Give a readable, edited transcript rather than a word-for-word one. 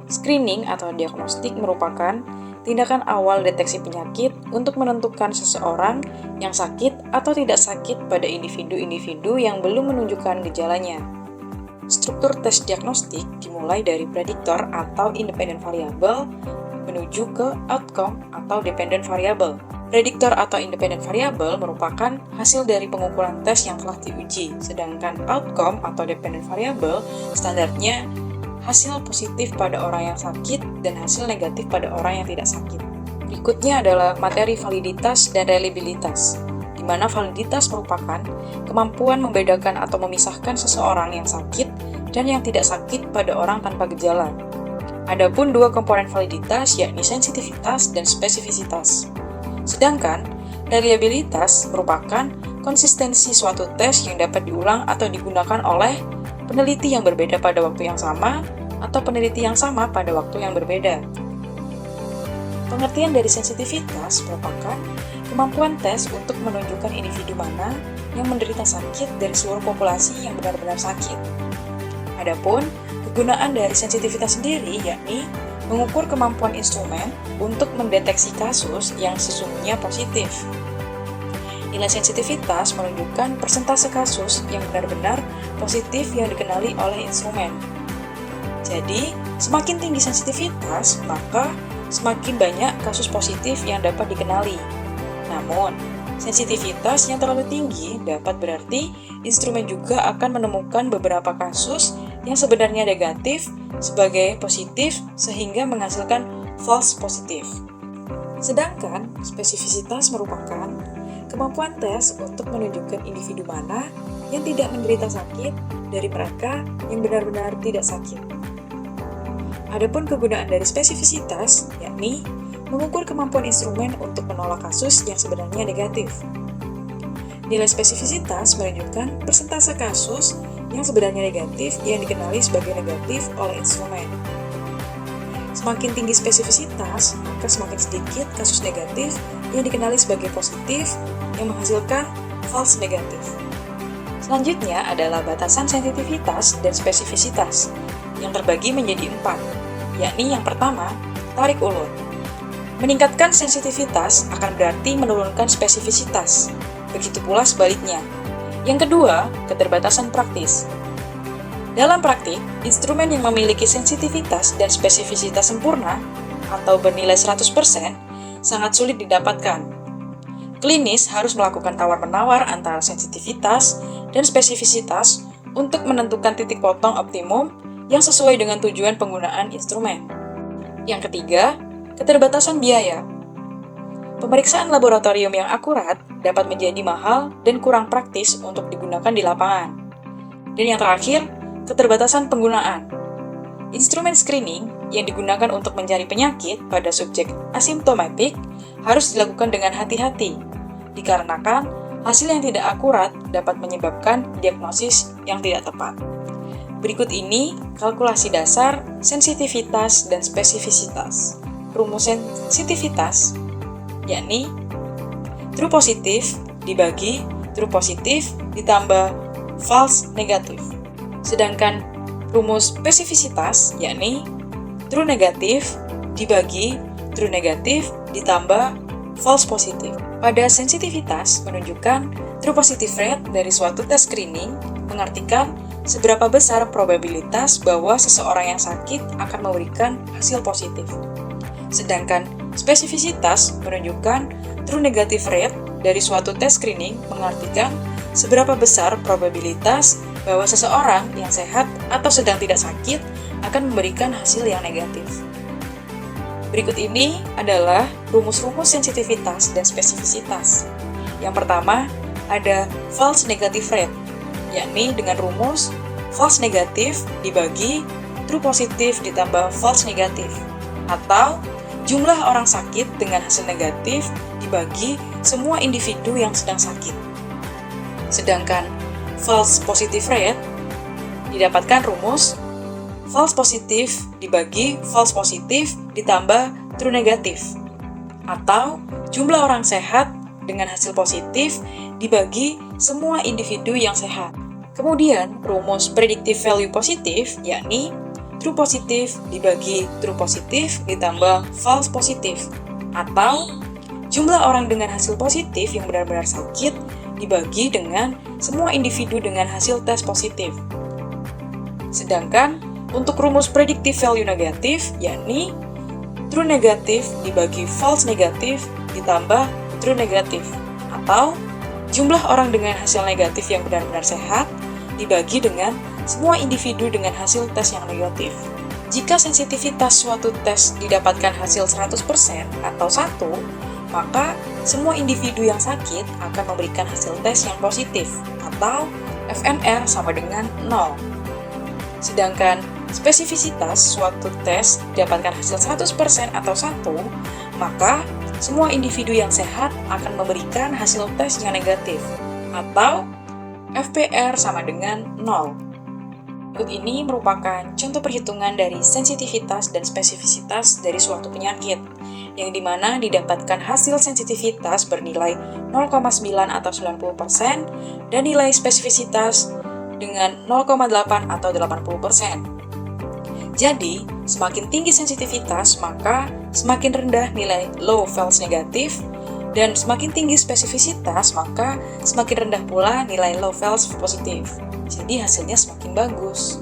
Screening atau diagnostik merupakan tindakan awal deteksi penyakit untuk menentukan seseorang yang sakit atau tidak sakit pada individu-individu yang belum menunjukkan gejalanya. Struktur tes diagnostik dimulai dari prediktor atau independent variable menuju ke outcome atau dependent variable. Prediktor atau independent variable merupakan hasil dari pengumpulan tes yang telah diuji, sedangkan outcome atau dependent variable standarnya hasil positif pada orang yang sakit dan hasil negatif pada orang yang tidak sakit. Berikutnya adalah materi validitas dan reliabilitas, di mana validitas merupakan kemampuan membedakan atau memisahkan seseorang yang sakit dan yang tidak sakit pada orang tanpa gejala. Adapun dua komponen validitas yakni sensitivitas dan spesifisitas. Sedangkan reliabilitas merupakan konsistensi suatu tes yang dapat diulang atau digunakan oleh peneliti yang berbeda pada waktu yang sama atau peneliti yang sama pada waktu yang berbeda. Pengertian dari sensitivitas merupakan kemampuan tes untuk menunjukkan individu mana yang menderita sakit dari seluruh populasi yang benar-benar sakit. Adapun kegunaan dari sensitivitas sendiri yakni mengukur kemampuan instrumen untuk mendeteksi kasus yang sesungguhnya positif. Nilai sensitivitas menunjukkan persentase kasus yang benar-benar positif yang dikenali oleh instrumen. Jadi, semakin tinggi sensitivitas, maka semakin banyak kasus positif yang dapat dikenali. Namun, sensitivitas yang terlalu tinggi dapat berarti instrumen juga akan menemukan beberapa kasus yang sebenarnya negatif sebagai positif sehingga menghasilkan false positif. Sedangkan spesifisitas merupakan kemampuan tes untuk menunjukkan individu mana yang tidak menderita sakit dari mereka yang benar-benar tidak sakit. Adapun kegunaan dari spesifisitas yakni mengukur kemampuan instrumen untuk menolak kasus yang sebenarnya negatif. Nilai spesifisitas menunjukkan persentase kasus yang sebenarnya negatif yang dikenali sebagai negatif oleh instrumen. Semakin tinggi spesifisitas, maka semakin sedikit kasus negatif yang dikenali sebagai positif yang menghasilkan false negatif. Selanjutnya adalah batasan sensitivitas dan spesifisitas yang terbagi menjadi 4, yakni yang pertama, tarik ulur. Meningkatkan sensitivitas akan berarti menurunkan spesifisitas. Begitu pula sebaliknya. Yang kedua, keterbatasan praktis. Dalam praktik, instrumen yang memiliki sensitivitas dan spesifisitas sempurna atau bernilai 100% sangat sulit didapatkan. Klinis harus melakukan tawar-menawar antara sensitivitas dan spesifisitas untuk menentukan titik potong optimum yang sesuai dengan tujuan penggunaan instrumen. Yang ketiga, keterbatasan biaya. Pemeriksaan laboratorium yang akurat dapat menjadi mahal dan kurang praktis untuk digunakan di lapangan. Dan yang terakhir, keterbatasan penggunaan. Instrumen screening yang digunakan untuk mencari penyakit pada subjek asimptomatik harus dilakukan dengan hati-hati, dikarenakan hasil yang tidak akurat dapat menyebabkan diagnosis yang tidak tepat. Berikut ini kalkulasi dasar sensitivitas dan spesifisitas. Rumus sensitivitas yakni true positif dibagi true positif ditambah false negatif. Sedangkan rumus spesifisitas yakni true negatif dibagi true negatif ditambah false positif. Pada sensitivitas menunjukkan true positive rate dari suatu tes screening mengartikan seberapa besar probabilitas bahwa seseorang yang sakit akan memberikan hasil positif. Sedangkan spesifisitas menunjukkan true negative rate dari suatu tes screening mengartikan seberapa besar probabilitas bahwa seseorang yang sehat atau sedang tidak sakit akan memberikan hasil yang negatif. Berikut ini adalah rumus-rumus sensitivitas dan spesifisitas. Yang pertama, ada false negative rate, yakni dengan rumus false negatif dibagi true positif ditambah false negatif, atau jumlah orang sakit dengan hasil negatif dibagi semua individu yang sedang sakit. Sedangkan false positive rate didapatkan rumus false positif dibagi false positif ditambah true negatif, atau jumlah orang sehat dengan hasil positif dibagi semua individu yang sehat. Kemudian rumus predictive value positif yakni true positif dibagi true positif ditambah false positif, atau jumlah orang dengan hasil positif yang benar-benar sakit dibagi dengan semua individu dengan hasil tes positif. Sedangkan untuk rumus predictive value negatif, yakni true negatif dibagi false negatif ditambah true negatif, atau jumlah orang dengan hasil negatif yang benar-benar sehat dibagi dengan semua individu dengan hasil tes yang negatif. Jika sensitivitas suatu tes didapatkan hasil 100% atau 1, maka semua individu yang sakit akan memberikan hasil tes yang positif, atau FNR sama dengan 0. Sedangkan spesifisitas suatu tes didapatkan hasil 100% atau 1, maka semua individu yang sehat akan memberikan hasil tes yang negatif, atau FPR sama dengan 0. Berikut ini merupakan contoh perhitungan dari sensitivitas dan spesifisitas dari suatu penyakit, yang dimana didapatkan hasil sensitivitas bernilai 0,9 atau 90% dan nilai spesifisitas dengan 0,8 atau 80%. Jadi, semakin tinggi sensitivitas, maka semakin rendah nilai low false negatif, dan semakin tinggi spesifisitas, maka semakin rendah pula nilai low false positif. Jadi hasilnya semakin bagus.